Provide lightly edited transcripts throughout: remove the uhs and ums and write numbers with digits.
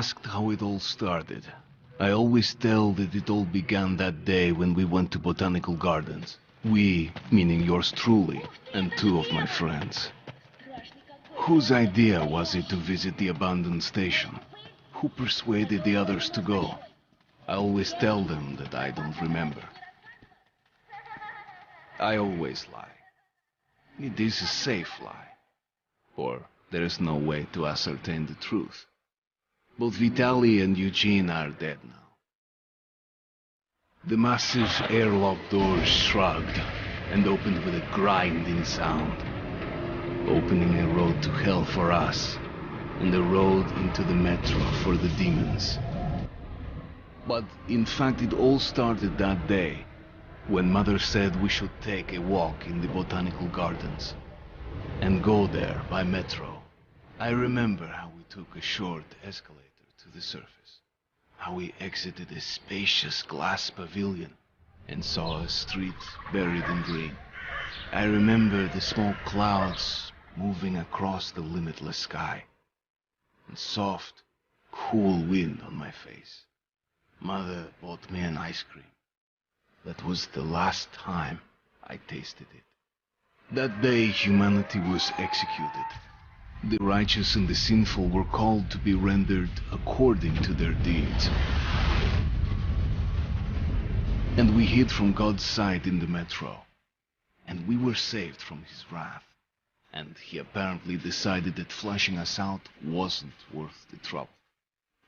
asked how it all started, I always tell that it all began that day when we went to botanical gardens. We, meaning yours truly, and two of my friends. Whose idea was it to visit the abandoned station? Who persuaded the others to go? I always tell them that I don't remember. I always lie. It is a safe lie. Or there is no way to ascertain the truth. Both Vitaly and Eugene are dead now. The massive airlock doors shrugged and opened with a grinding sound, opening a road to hell for us and a road into the metro for the demons. But in fact it all started that day when Mother said we should take a walk in the botanical gardens and go there by metro. I remember how we took a short escalator to the surface, how we exited a spacious glass pavilion and saw a street buried in green. I remember the smoke clouds moving across the limitless sky, and soft, cool wind on my face. Mother bought me an ice cream. That was the last time I tasted it. That day humanity was executed. The righteous and the sinful were called to be rendered according to their deeds. And we hid from God's sight in the metro. And we were saved from his wrath. And he apparently decided that flushing us out wasn't worth the trouble.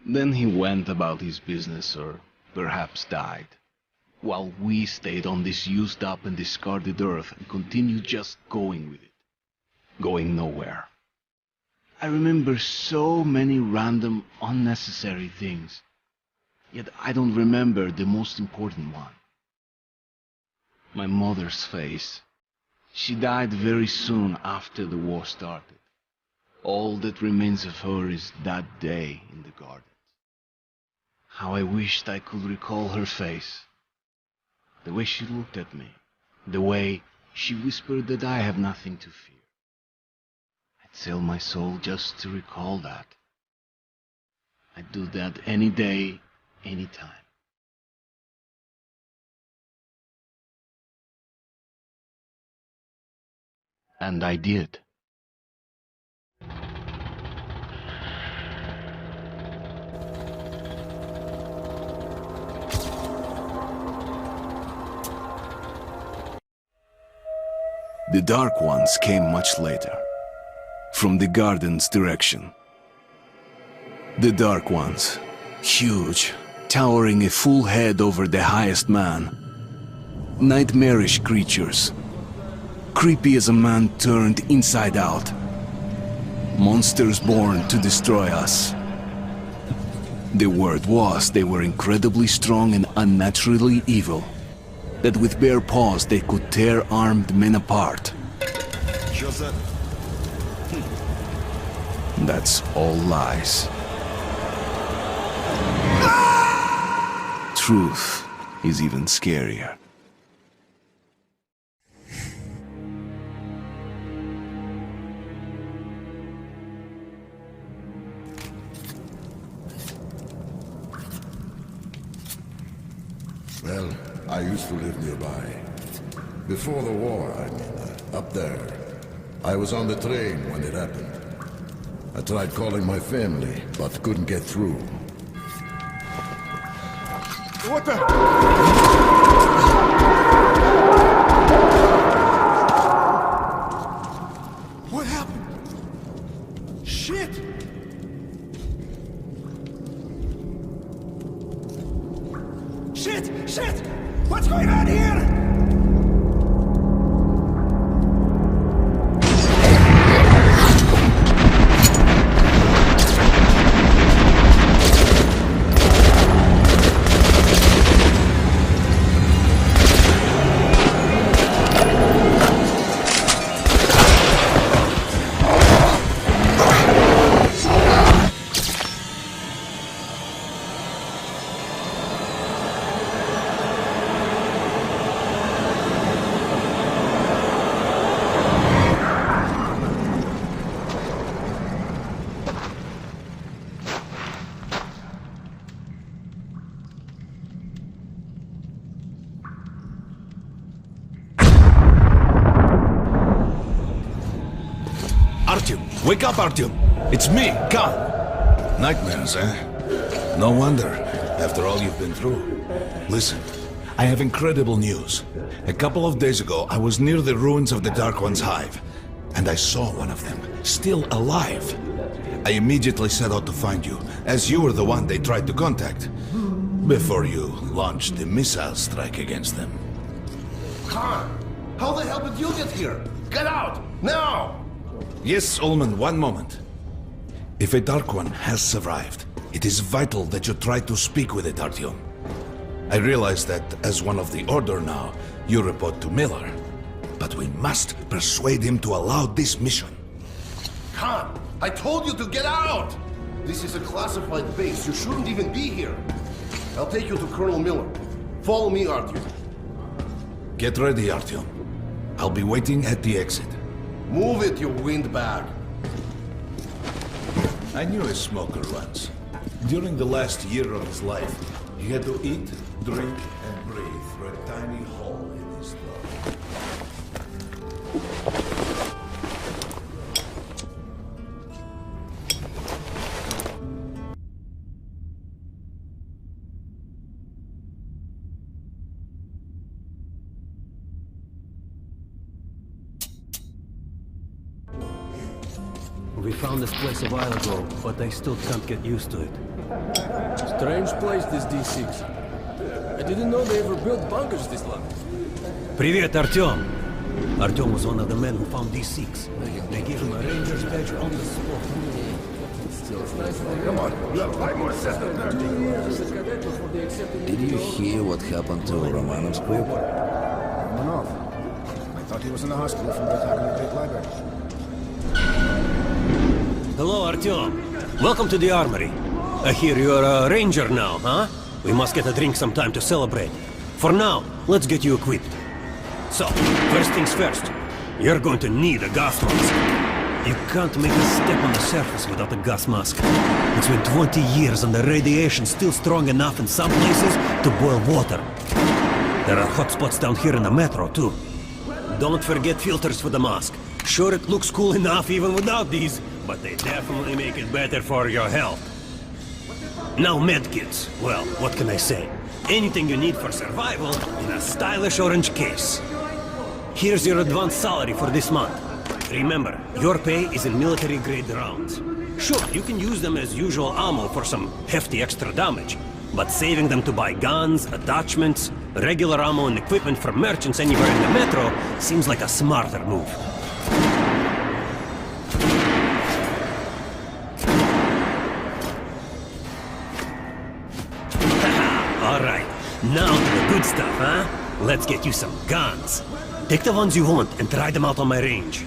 Then he went about his business, or perhaps died, while we stayed on this used up and discarded earth and continued just going with it, going nowhere. I remember so many random, unnecessary things, yet I don't remember the most important one. My mother's face. She died very soon after the war started. All that remains of her is that day in the gardens. How I wished I could recall her face. The way she looked at me. The way she whispered that I have nothing to fear. I'd sell my soul just to recall that. I'd do that any day, any time. And I did. The Dark Ones came much later, from the garden's direction. The Dark Ones, huge, towering a full head over the highest man. Nightmarish creatures, creepy as a man turned inside out. Monsters born to destroy us. The word was they were incredibly strong and unnaturally evil. That with bare paws they could tear armed men apart. That's all lies. Truth is even scarier. Well, I used to live nearby. Before the war, up there. I was on the train when it happened. I tried calling my family, but couldn't get through. What the? What happened? Shit! Shit! Shit! What's going on here? Wake up, Artyom! It's me, Khan! Nightmares, eh? No wonder, after all you've been through. Listen, I have incredible news. A couple of days ago, I was near the ruins of the Dark One's hive, and I saw one of them, still alive. I immediately set out to find you, as you were the one they tried to contact, before you launched the missile strike against them. Khan, how the hell did you get here? Get out, now! Yes, Ullman, one moment. If a Dark One has survived, it is vital that you try to speak with it, Artyom. I realize that, as one of the Order now, you report to Miller. But we must persuade him to allow this mission. Khan, I told you to get out! This is a classified base. You shouldn't even be here. I'll take you to Colonel Miller. Follow me, Artyom. Get ready, Artyom. I'll be waiting at the exit. Move it, you windbag. I knew a smoker once. During the last year of his life, he had to eat, drink, and breathe through a tiny hole in his throat. We found this place a while ago, but I still can't get used to it. Strange place, this D6. I didn't know they ever built bunkers this long. Привет, Артем! Артем was one of the men who found D6. They gave him a ranger's badge on the spot. Come on, you have 5 more seconds. Did you hear what happened to Romanov's group? Arnav. I thought he was in the hospital from the attack on the Great Library. Hello, Artyom. Welcome to the armory. I hear you're a ranger now, huh? We must get a drink sometime to celebrate. For now, let's get you equipped. So, first things first. You're going to need a gas mask. You can't make a step on the surface without a gas mask. It's been 20 years and the radiation's still strong enough in some places to boil water. There are hot spots down here in the metro, too. Don't forget filters for the mask. Sure, it looks cool enough even without these, but they definitely make it better for your health. Now medkits. Well, what can I say? Anything you need for survival in a stylish orange case. Here's your advance salary for this month. Remember, your pay is in military-grade rounds. Sure, you can use them as usual ammo for some hefty extra damage, but saving them to buy guns, attachments, regular ammo and equipment from merchants anywhere in the metro seems like a smarter move. Alright, now to the good stuff, huh? Let's get you some guns. Take the ones you want and try them out on my range.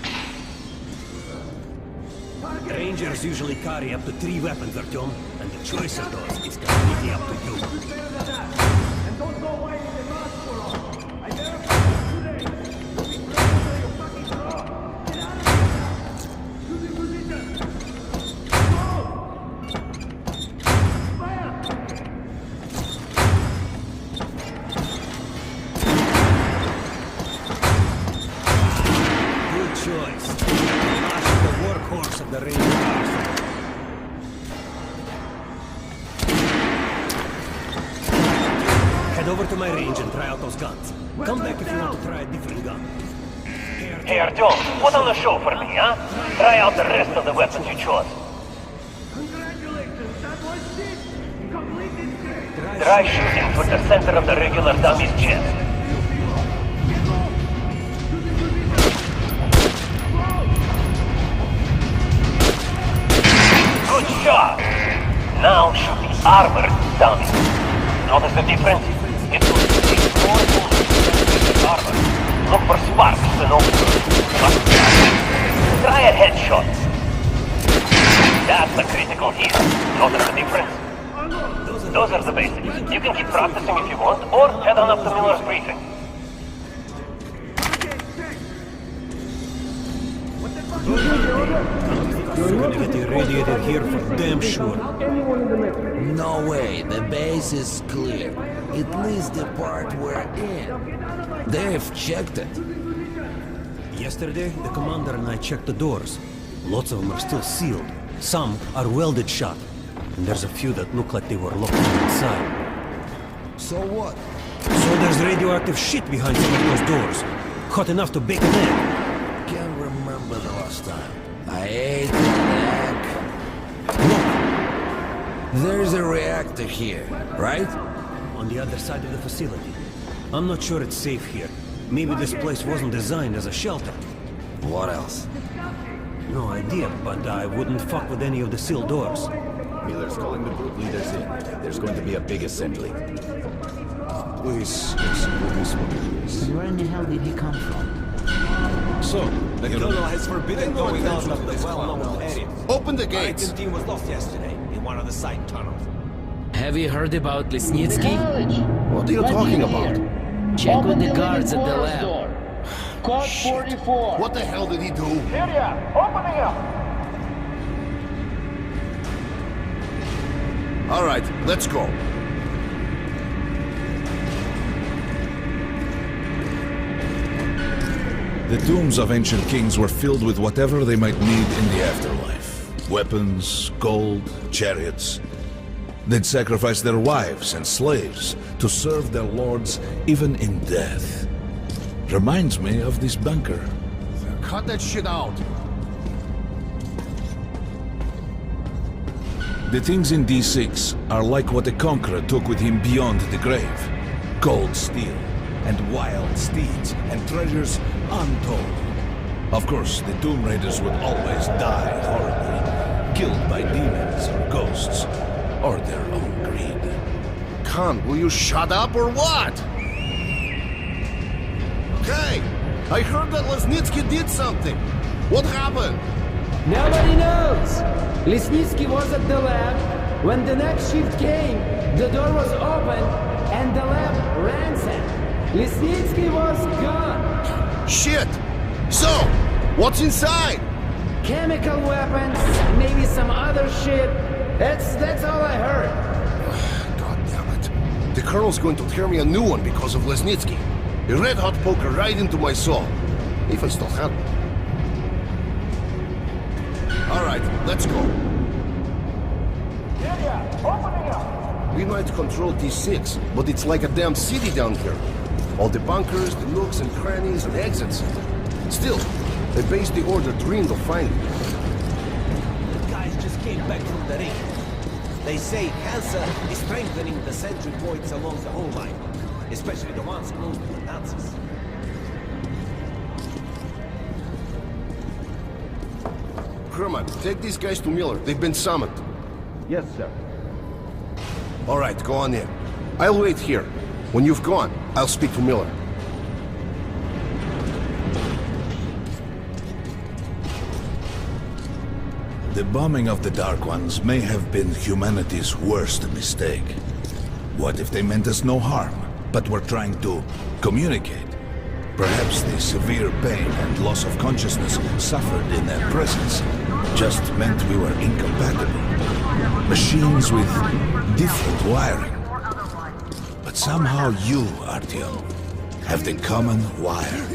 Rangers usually carry up to 3 weapons, Artyom, and the choice of those is completely up to you. Over to my range and try out those guns. Come back if you want to try a different gun. Hey Artyom, put on the show for me, huh? Try out the rest of the weapons you chose. Try shooting for the center of the regular dummy's chest. Good shot! Now shoot the armored dummy. Notice the difference? It will take more bullets to the armor. Look for sparks and overgrowth. Try a headshot. That's the critical hit. Notice the difference? Those are the basics. You can keep practicing if you want, or head on up to Miller's briefing. You're gonna get irradiated here for damn sure. No way, the base is clear. At least the part we're in. They've checked it. Yesterday, the commander and I checked the doors. Lots of them are still sealed. Some are welded shut. And there's a few that look like they were locked from inside. So what? So there's radioactive shit behind some of those doors. Hot enough to bake an egg. Can't remember the last time. I ate an egg. Look! There's a reactor here, right? On the other side of the facility. I'm not sure it's safe here. Maybe this place wasn't designed as a shelter. What else? No idea, but I wouldn't fuck with any of the sealed doors. Miller's calling the group leaders in. There's going to be a big assembly. Please, Where in the hell did he come from? So, The colonel has forbidden going out of the well-known area. Open the gates! Our team was lost yesterday in one of the side tunnels. Have you heard about Lesnitsky? What are you talking about? Check with the guards at the lab. Code 44. What the hell did he do? Area, opening up. All right, let's go. the tombs of ancient kings were filled with whatever they might need in the afterlife. Weapons, gold, chariots. They'd sacrifice their wives and slaves to serve their lords even in death. Reminds me of this bunker. Cut that shit out. The things in D6 are like what the Conqueror took with him beyond the grave. Gold steel, and wild steeds, and treasures untold. Of course, the Tomb Raiders would always die horribly, killed by demons or ghosts, or their own greed. Khan, will you shut up or what? Hey, I heard that Lesnitsky did something. What happened? Nobody knows. Lesnitsky was at the lab. When the next shift came, the door was open and the lab ransacked. Lesnitsky was gone. Shit! So, what's inside? Chemical weapons, maybe some other shit. That's all I heard. God damn it. The Colonel's going to tear me a new one because of Lesnitsky. A red-hot poker right into my soul. If I still have one. All right, let's go. We might control D6, but it's like a damn city down here. All the bunkers, the nooks and crannies and exits. Still, they based the order dreamed of finding. The guys just came back from the ring. They say Hansa is strengthening the sentry points along the whole line, especially the ones close to the Nazis. Herman, take these guys to Miller. They've been summoned. Yes, sir. All right, go on in. I'll wait here. When you've gone, I'll speak to Miller. The bombing of the Dark Ones may have been humanity's worst mistake. What if they meant us no harm, but were trying to communicate? Perhaps the severe pain and loss of consciousness suffered in their presence just meant we were incompatible. Machines with different wiring. But somehow you, Artyom, have the common wire.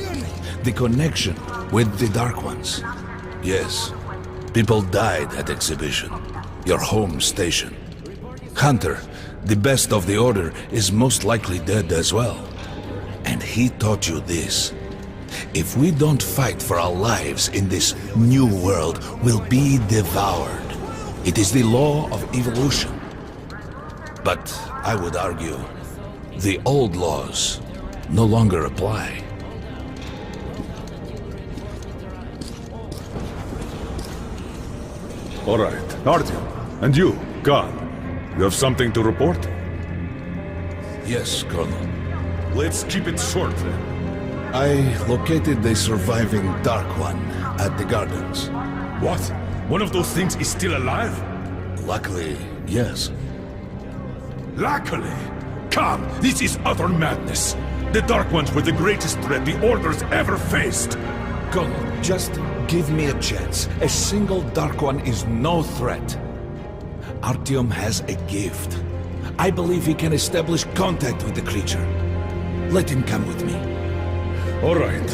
The connection with the Dark Ones. Yes, people died at Exhibition, your home station. Hunter, the best of the Order, is most likely dead as well. And he taught you this. If we don't fight for our lives in this new world, we'll be devoured. It is the law of evolution. But I would argue, the old laws no longer apply. All right, Artyom, and you, Khan, you have something to report? Yes, Colonel. Let's keep it short then. I located the surviving Dark One at the gardens. What? One of those things is still alive? Luckily, yes. Luckily? Come, this is utter madness. The Dark Ones were the greatest threat the Order's ever faced. Colonel, just give me a chance. A single Dark One is no threat. Artyom has a gift. I believe he can establish contact with the creature. Let him come with me. All right.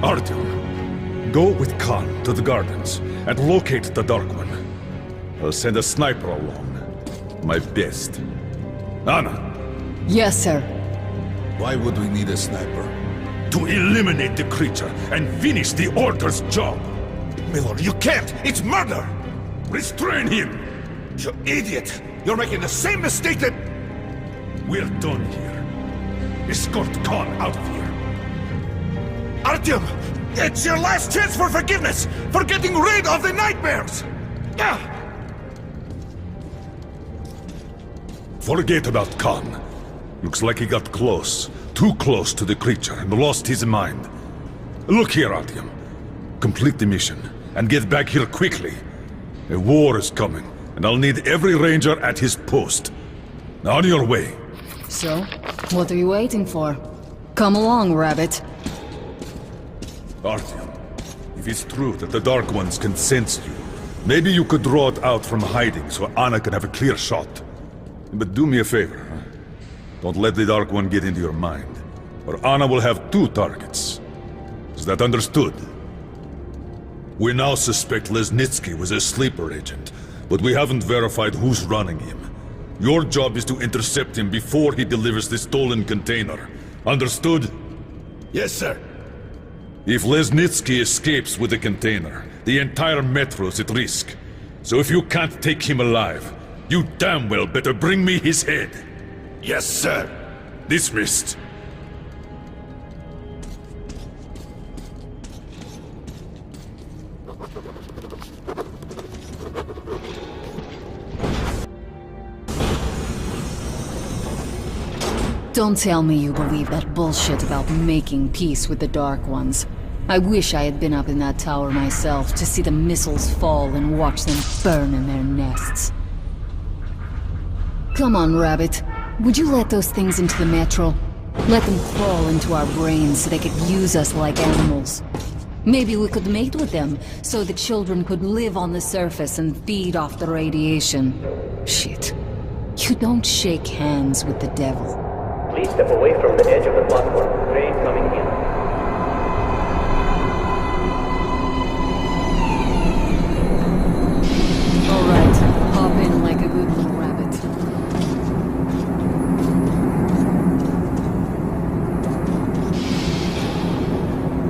Artyom, Go with Khan to the gardens and locate the Dark One. I'll send a sniper along. My best. Anna! Yes, sir. Why would we need a sniper? To eliminate the creature and finish the Order's job! Miller, you can't! It's murder! Restrain him! You idiot! You're making the same mistake that... We're done here. Escort Khan out of here. Artyom! It's your last chance for forgiveness! For getting rid of the nightmares! Forget about Khan. Looks like he got close. Too close to the creature and lost his mind. Look here, Artyom. Complete the mission and get back here quickly. A war is coming, and I'll need every ranger at his post. On your way. So, what are you waiting for? Come along, Rabbit. Artyom, if it's true that the Dark Ones can sense you, maybe you could draw it out from hiding so Anna can have a clear shot. But do me a favor, huh? Don't let the Dark One get into your mind, or Anna will have 2 targets. Is that understood? We now suspect Lesnitsky was a sleeper agent, but we haven't verified who's running him. Your job is to intercept him before he delivers the stolen container. Understood? Yes, sir. If Lesnitsky escapes with the container, the entire metro's at risk. So if you can't take him alive, you damn well better bring me his head. Yes, sir. Dismissed. Don't tell me you believe that bullshit about making peace with the Dark Ones. I wish I had been up in that tower myself to see the missiles fall and watch them burn in their nests. Come on, Rabbit. Would you let those things into the metro? Let them crawl into our brains so they could use us like animals. Maybe we could mate with them, so the children could live on the surface and feed off the radiation. Shit. You don't shake hands with the devil. Please step away from the edge of the platform. Train coming in. Alright, hop in like a good little rabbit.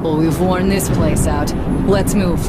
Well, we've worn this place out. Let's move.